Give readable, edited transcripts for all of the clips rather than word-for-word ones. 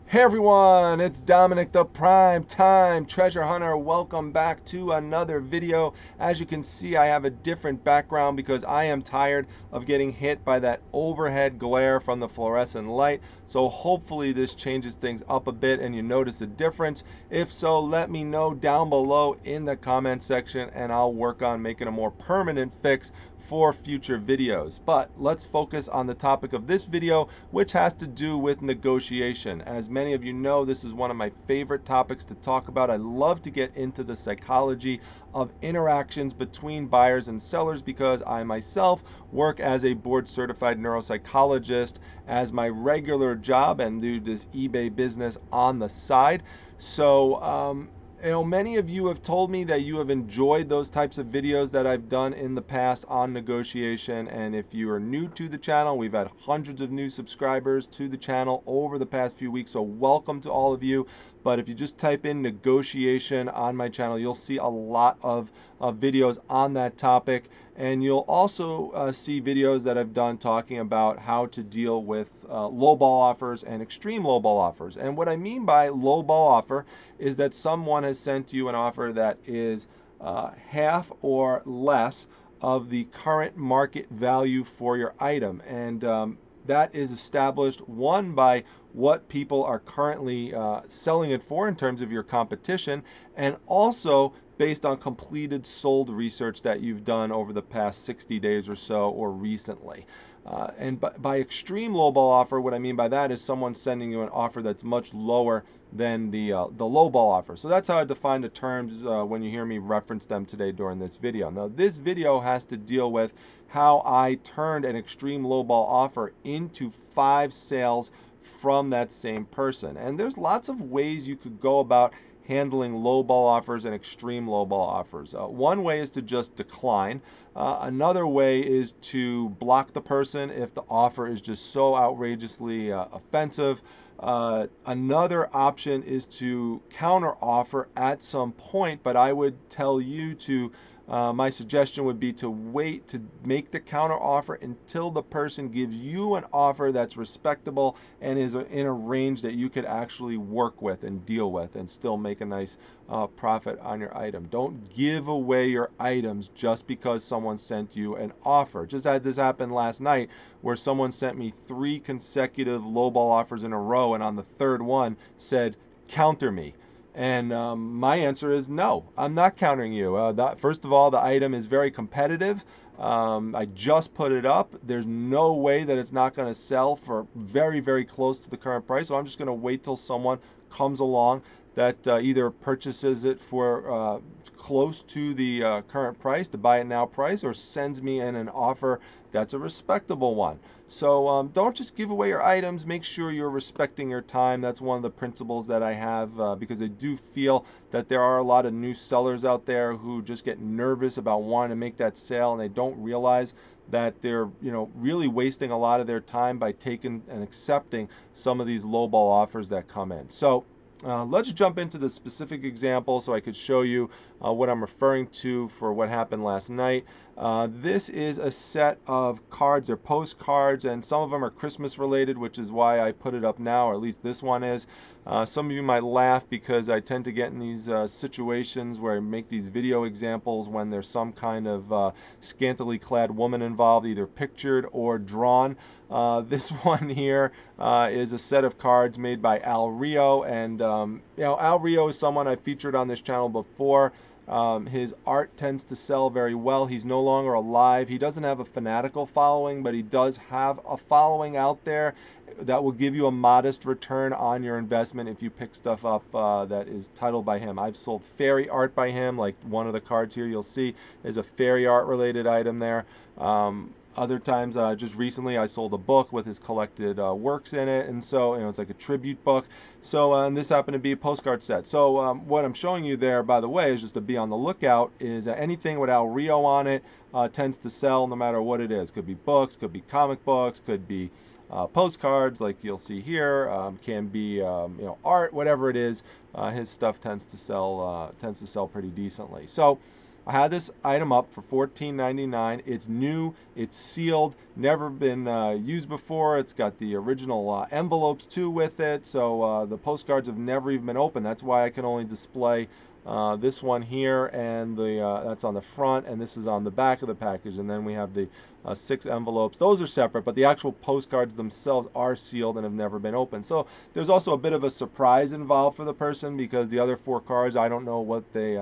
Hey everyone, it's Dominic the Prime Time Treasure Hunter. Welcome back to another video. As you can see, I have a different background because I am tired of getting hit by that overhead glare from the fluorescent light. So hopefully this changes things up a bit and you notice a difference. If so, let me know down below in the comment section and I'll work on making a more permanent fix for future videos. But let's focus on the topic of this video, which has to do with negotiation. As many of you know, this is one of my favorite topics to talk about. I love to get into the psychology of interactions between buyers and sellers because I myself work as a board certified neuropsychologist as my regular job and do this eBay business on the side. So many of you have told me that you have enjoyed those types of videos that I've done in the past on negotiation. And if you are new to the channel, we've had hundreds of new subscribers to the channel over the past few weeks. So welcome to all of you. But if you just type in negotiation on my channel, you'll see a lot of videos on that topic. And you'll also see videos that I've done talking about how to deal with lowball offers and extreme lowball offers. And what I mean by lowball offer is that someone has sent you an offer that is half or less of the current market value for your item. And that is established, one, by what people are currently selling it for in terms of your competition, and also based on completed sold research that you've done over the past 60 days or so or recently. And by extreme lowball offer, what I mean by that is someone sending you an offer that's much lower than the lowball offer. So that's how I define the terms when you hear me reference them today during this video. Now, this video has to deal with how I turned an extreme lowball offer into 5 sales from that same person. And there's lots of ways you could go about handling lowball offers and extreme lowball offers. One way is to just decline. Another way is to block the person if the offer is just so outrageously offensive. Another option is to counter offer at some point, but I would tell you to my suggestion would be to wait to make the counter offer until the person gives you an offer that's respectable and is in a range that you could actually work with and deal with and still make a nice profit on your item. Don't give away your items just because someone sent you an offer. Just had this happen last night where someone sent me 3 consecutive lowball offers in a row, and on the third one said, "Counter me." And my answer is no, I'm not countering you. First of all, the item is very competitive. I just put it up. There's no way that it's not going to sell for very, very close to the current price. So I'm just going to wait till someone comes along that either purchases it for close to the current price, the buy it now price, or sends me in an offer that's a respectable one. So don't just give away your items. Make sure you're respecting your time. That's one of the principles that I have because I do feel that there are a lot of new sellers out there who just get nervous about wanting to make that sale, and they don't realize that they're really wasting a lot of their time by taking and accepting some of these lowball offers that come in. So let's jump into the specific example so I could show you what I'm referring to for what happened last night. This is a set of cards. They're postcards, and some of them are Christmas related, which is why I put it up now, or at least this one is. Some of you might laugh because I tend to get in these situations where I make these video examples when there's some kind of scantily clad woman involved, either pictured or drawn. This one here is a set of cards made by Al Rio, and Al Rio is someone I've featured on this channel before. His art tends to sell very well. He's no longer alive. He doesn't have a fanatical following, but he does have a following out there that will give you a modest return on your investment if you pick stuff up that is titled by him. I've sold fairy art by him, like one of the cards here you'll see is a fairy art related item there. Other times, just recently, I sold a book with his collected works in it, and so it's like a tribute book. So and this happened to be a postcard set. So what I'm showing you there, by the way, is just to be on the lookout, is anything with Al Rio on it tends to sell no matter what it is. Could be books, could be comic books, could be postcards like you'll see here, can be art, whatever it is. His stuff tends to sell pretty decently. So I had this item up for $14.99. It's new, it's sealed, never been used before. It's got the original envelopes too with it, so the postcards have never even been opened. That's why I can only display this one here, and that's on the front, and this is on the back of the package. And then we have the 6 envelopes. Those are separate, but the actual postcards themselves are sealed and have never been opened. So there's also a bit of a surprise involved for the person, because the other 4 cards, I don't know what they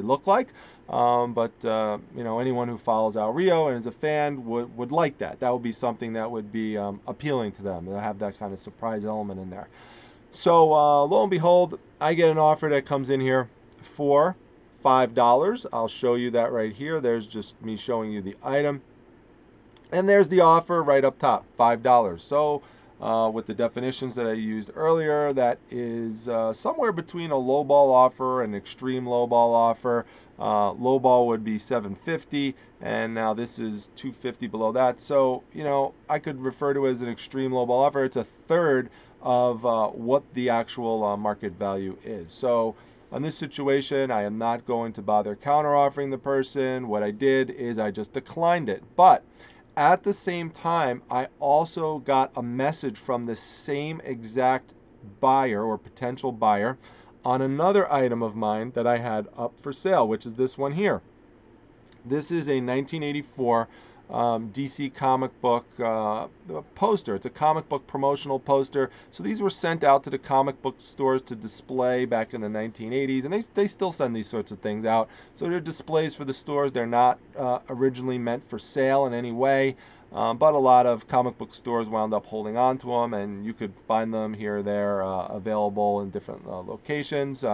look like. But you know, anyone who follows Al Rio and is a fan would like that. That would be something that would be appealing to them. They'll have that kind of surprise element in there. So lo and behold, I get an offer that comes in here for $5. I'll show you that right here. There's just me showing you the item. And there's the offer right up top, $5. So with the definitions that I used earlier, that is somewhere between a lowball offer and extreme lowball offer. Lowball would be $7.50, and now this is $2.50 below that. So, you know, I could refer to it as an extreme lowball offer. It's a third of what the actual market value is. So on this situation, I am not going to bother counter offering the person. What I did is I just declined it. But at the same time, I also got a message from the same exact buyer or potential buyer on another item of mine that I had up for sale, which is this one here. This is a 1984 DC comic book poster. It's a comic book promotional poster. So these were sent out to the comic book stores to display back in the 1980s, and they still send these sorts of things out. So they're displays for the stores. They're not originally meant for sale in any way, but a lot of comic book stores wound up holding on to them, and you could find them here or there available in different locations.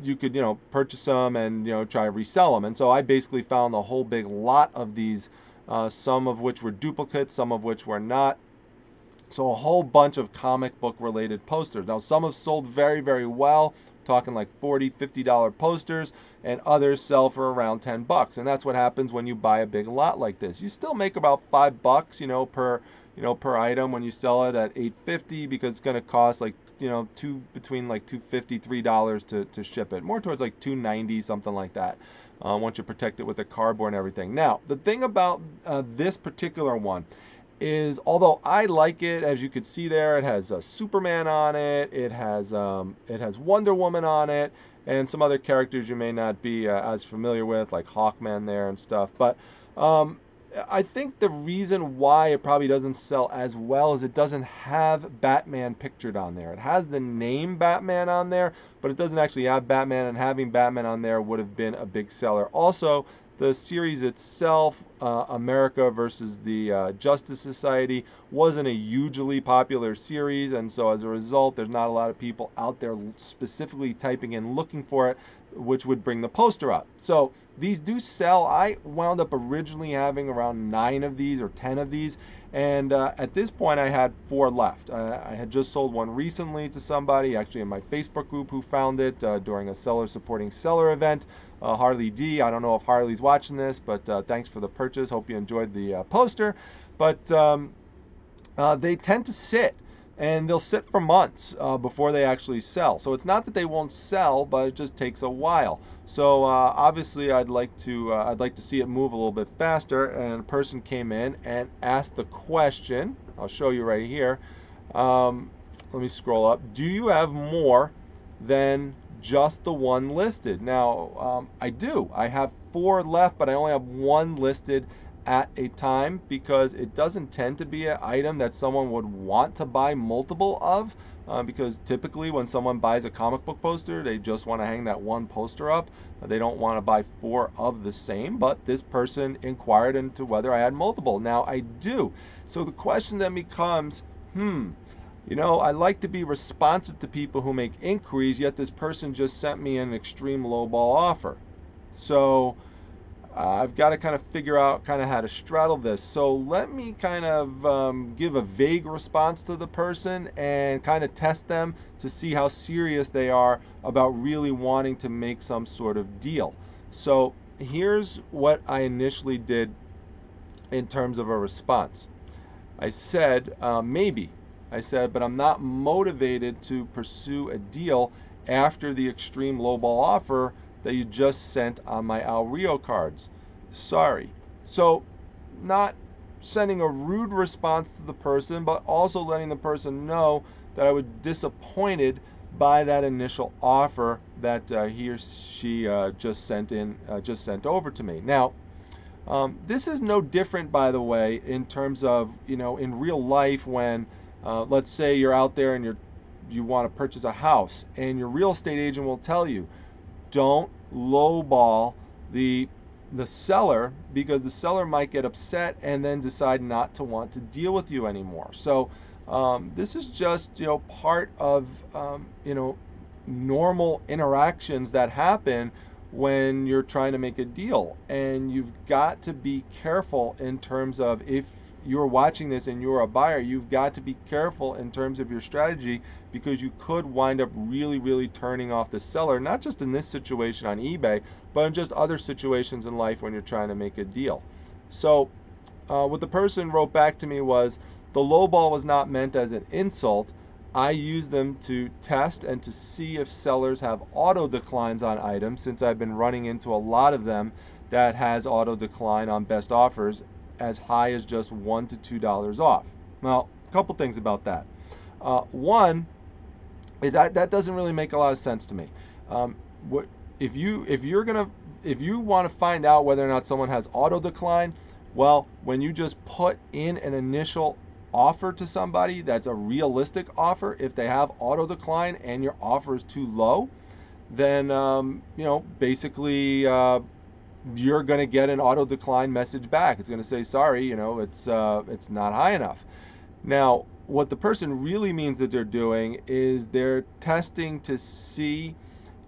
You could, you know, purchase them and, you know, try to resell them. And so I basically found a whole big lot of these, some of which were duplicates, some of which were not. So a whole bunch of comic book related posters. Now some have sold very, very well, talking like $40, $50 posters, and others sell for around $10. And that's what happens when you buy a big lot like this. You still make about $5, you know, per item when you sell it at $8.50, because it's going to cost like, you know, between like $2.50, $3 to ship it. More towards like $2.90, something like that, once you protect it with the cardboard and everything. Now, the thing about this particular one is, although I like it, as you could see there, it has Superman on it, it has Wonder Woman on it, and some other characters you may not be as familiar with, like Hawkman there and stuff. But I think the reason why it probably doesn't sell as well is it doesn't have Batman pictured on there. It has the name Batman on there, but it doesn't actually have Batman, and having Batman on there would have been a big seller. Also, the series itself, America versus the Justice Society, wasn't a hugely popular series, and so as a result, there's not a lot of people out there specifically typing in looking for it, which would bring the poster up. So these do sell. I wound up originally having around 9 of these or 10 of these, and at this point I had 4 left. I had just sold one recently to somebody, actually in my Facebook group, who found it during a seller supporting seller event. Harley D. I don't know if Harley's watching this, but thanks for the purchase. Hope you enjoyed the poster. But they tend to sit, and they'll sit for months before they actually sell. So it's not that they won't sell, but it just takes a while. So obviously I'd like to see it move a little bit faster. And a person came in and asked the question. I'll show you right here. Let me scroll up. Do you have more than just the one listed? Now I do. I have 4 left, but I only have 1 listed at a time, because it doesn't tend to be an item that someone would want to buy multiple of, because typically when someone buys a comic book poster, they just want to hang that one poster up. They don't want to buy 4 of the same. But this person inquired into whether I had multiple. Now I do. So the question then becomes, you know, I like to be responsive to people who make inquiries, yet this person just sent me an extreme lowball offer. So I've got to kind of figure out kind of how to straddle this. So let me kind of give a vague response to the person and kind of test them to see how serious they are about really wanting to make some sort of deal. So here's what I initially did in terms of a response. I said, maybe. I said, but I'm not motivated to pursue a deal after the extreme lowball offer that you just sent on my Rio cards. Sorry. So not sending a rude response to the person, but also letting the person know that I was disappointed by that initial offer that he or she just sent over to me. Now, this is no different, by the way, in terms of, in real life when, let's say you're out there and you want to purchase a house, and your real estate agent will tell you, don't lowball the seller, because the seller might get upset and then decide not to want to deal with you anymore. So this is just part of normal interactions that happen when you're trying to make a deal, and you've got to be careful in terms of, if you're watching this and you're a buyer, you've got to be careful in terms of your strategy, because you could wind up really turning off the seller, not just in this situation on eBay, but in just other situations in life when you're trying to make a deal. So what the person wrote back to me was, the lowball was not meant as an insult. I use them to test and to see if sellers have auto declines on items, since I've been running into a lot of them that has auto decline on best offers as high as just $1 to $2 off. Well, a couple things about that. One, that doesn't really make a lot of sense to me. If you want to find out whether or not someone has auto decline, well, when you just put in an initial offer to somebody that's a realistic offer, if they have auto decline and your offer is too low, then basically you're going to get an auto decline message back. It's going to say, sorry, it's not high enough. Now, what the person really means that they're doing is they're testing to see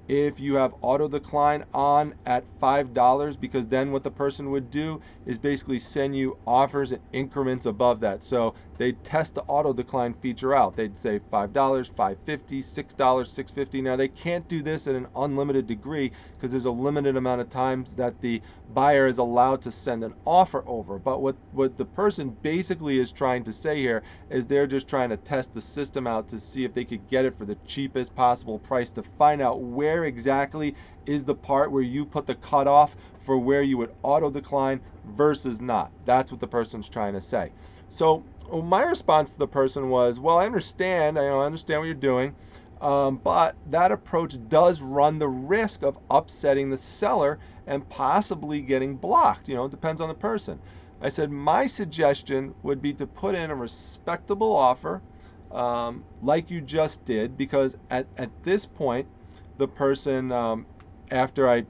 if you have auto decline on at $5, because then what the person would do is basically send you offers in increments above that. So they'd test the auto decline feature out. They'd say $5, $5.50, $6, $6.50. Now they can't do this at an unlimited degree, because there's a limited amount of times that the buyer is allowed to send an offer over. But what the person basically is trying to say here is they're just trying to test the system out to see if they could get it for the cheapest possible price, to find out where exactly is the part where you put the cutoff for where you would auto decline versus not. That's what the person's trying to say. So my response to the person was, well, I understand what you're doing, but that approach does run the risk of upsetting the seller and possibly getting blocked. It depends on the person. I said my suggestion would be to put in a respectable offer, like you just did, because at this point, the person, after I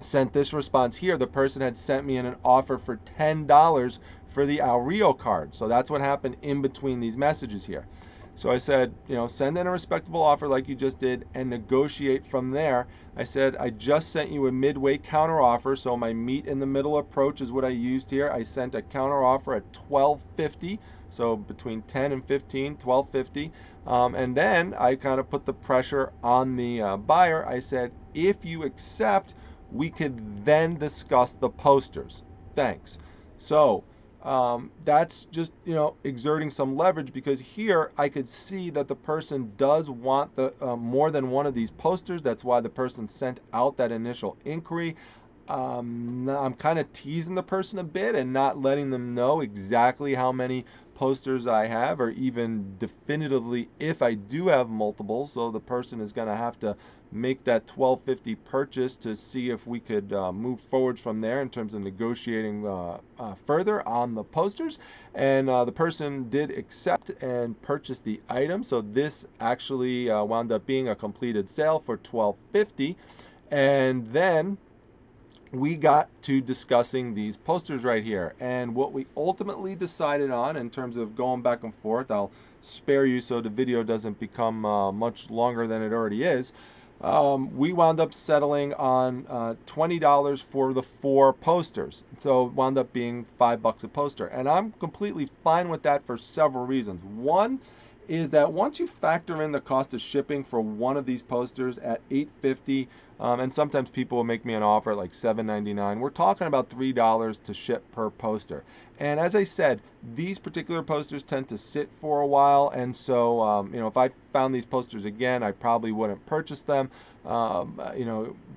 sent this response here, the person had sent me in an offer for $10 for the Rio card. So that's what happened in between these messages here. So I said, send in a respectable offer like you just did and negotiate from there. I said, I just sent you a midway counter offer, so my meet in the middle approach is what I used here. I sent a counter offer at $12.50, so between 10 and 15, $12.50. And then I kind of put the pressure on the buyer. I said, if you accept, we could then discuss the posters. Thanks. So that's just exerting some leverage, because here I could see that the person does want the more than one of these posters. That's why the person sent out that initial inquiry. I'm kind of teasing the person a bit and not letting them know exactly how many posters I have, or even definitively if I do have multiple. So the person is going to have to make that $12.50 purchase to see if we could move forward from there in terms of negotiating further on the posters. And the person did accept and purchase the item. So this actually wound up being a completed sale for $12.50. And then we got to discussing these posters right here, and what we ultimately decided on in terms of going back and forth, I'll spare you so the video doesn't become much longer than it already is. We wound up settling on $20 for the 4 posters, so it wound up being $5 a poster, and I'm completely fine with that for several reasons. One is that once you factor in the cost of shipping for one of these posters at $8.50, and sometimes people will make me an offer at like $7.99, we're talking about $3 to ship per poster. And as I said, these particular posters tend to sit for a while, and so if I found these posters again, I probably wouldn't purchase them.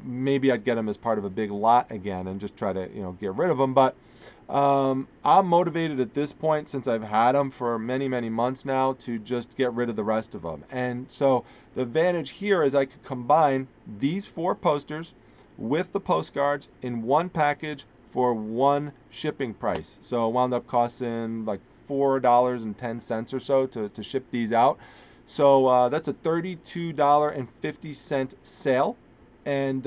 Maybe I'd get them as part of a big lot again and just try to get rid of them. But I'm motivated at this point, since I've had them for many, many months now, to just get rid of the rest of them. And so the advantage here is I could combine these 4 posters with the postcards in one package for one shipping price. So it wound up costing like $4.10 or so to ship these out. So that's a $32.50 sale, and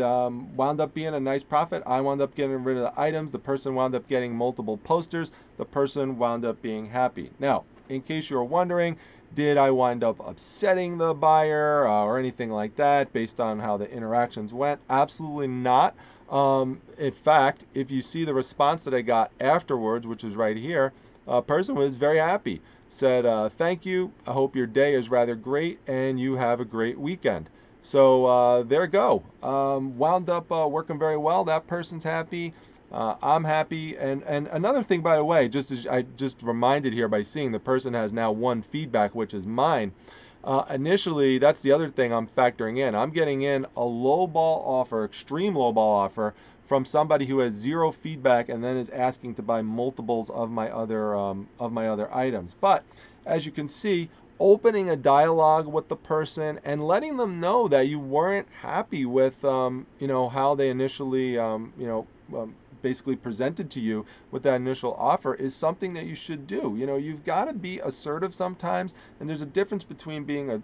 wound up being a nice profit. I wound up getting rid of the items. The person wound up getting multiple posters. The person wound up being happy. Now, in case you're wondering, did I wind up upsetting the buyer or anything like that based on how the interactions went? Absolutely not. In fact, if you see the response that I got afterwards, which is right here, a person was very happy. Said, thank you, I hope your day is rather great and you have a great weekend. So there you go. Wound up working very well. That person's happy. I'm happy. And another thing, by the way, I just reminded here by seeing the person has now one feedback, which is mine. Initially, that's the other thing I'm factoring in. I'm getting in a lowball offer, extreme lowball offer, from somebody who has 0 feedback and then is asking to buy multiples of my other items. But as you can see, opening a dialogue with the person and letting them know that you weren't happy with how they initially basically presented to you with that initial offer is something that you should do. You've got to be assertive sometimes, and there's a difference between being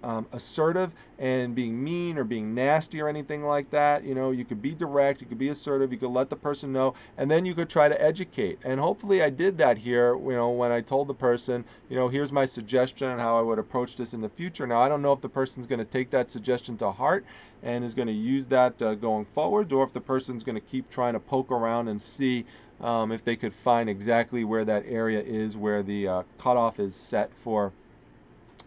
assertive and being mean or being nasty or anything like that. You could be direct, you could be assertive, you could let the person know, and then you could try to educate. And hopefully I did that here, when I told the person, here's my suggestion on how I would approach this in the future. Now, I don't know if the person's going to take that suggestion to heart and is going to use that going forward, or if the person's going to keep trying to poke around and see if they could find exactly where that area is where the cutoff is set for,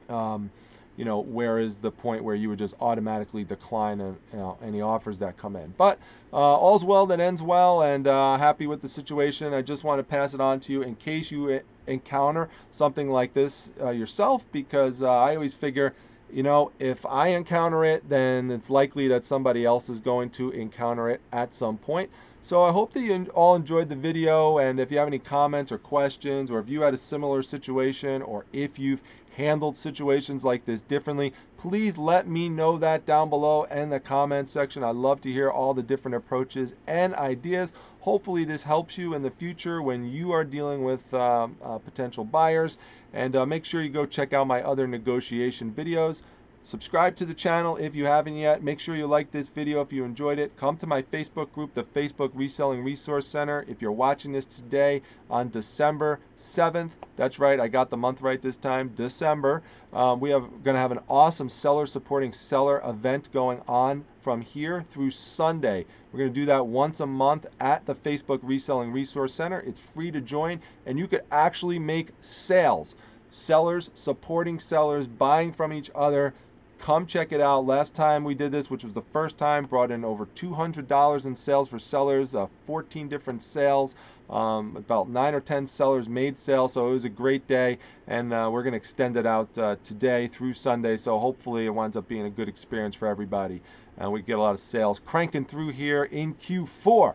where is the point where you would just automatically decline any offers that come in. But all's well that ends well, and happy with the situation. I just want to pass it on to you in case you encounter something like this yourself, because I always figure, if I encounter it, then it's likely that somebody else is going to encounter it at some point. So I hope that you all enjoyed the video, and if you have any comments or questions, or if you had a similar situation, or if you've handled situations like this differently, please let me know that down below in the comment section. I'd love to hear all the different approaches and ideas. Hopefully this helps you in the future when you are dealing with potential buyers. And make sure you go check out my other negotiation videos. Subscribe to the channel if you haven't yet. Make sure you like this video if you enjoyed it. Come to my Facebook group, the Facebook Reselling Resource Center. If you're watching this today on December 7th, that's right, I got the month right this time, December. We are going to have an awesome seller supporting seller event going on from here through Sunday. We're going to do that once a month at the Facebook Reselling Resource Center. It's free to join, and you could actually make sales. Sellers supporting sellers, buying from each other. Come check it out. Last time we did this, which was the first time, brought in over $200 in sales for sellers, 14 different sales, about 9 or 10 sellers made sales, so it was a great day, and we're going to extend it out today through Sunday, so hopefully it winds up being a good experience for everybody, and we get a lot of sales cranking through here in Q4.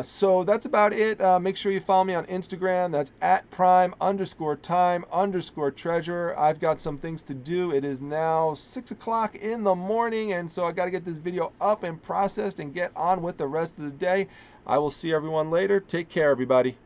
So that's about it. Make sure you follow me on Instagram. That's @prime_time_treasure. I've got some things to do. It is now 6 o'clock in the morning, and so I got to get this video up and processed and get on with the rest of the day. I will see everyone later. Take care, everybody.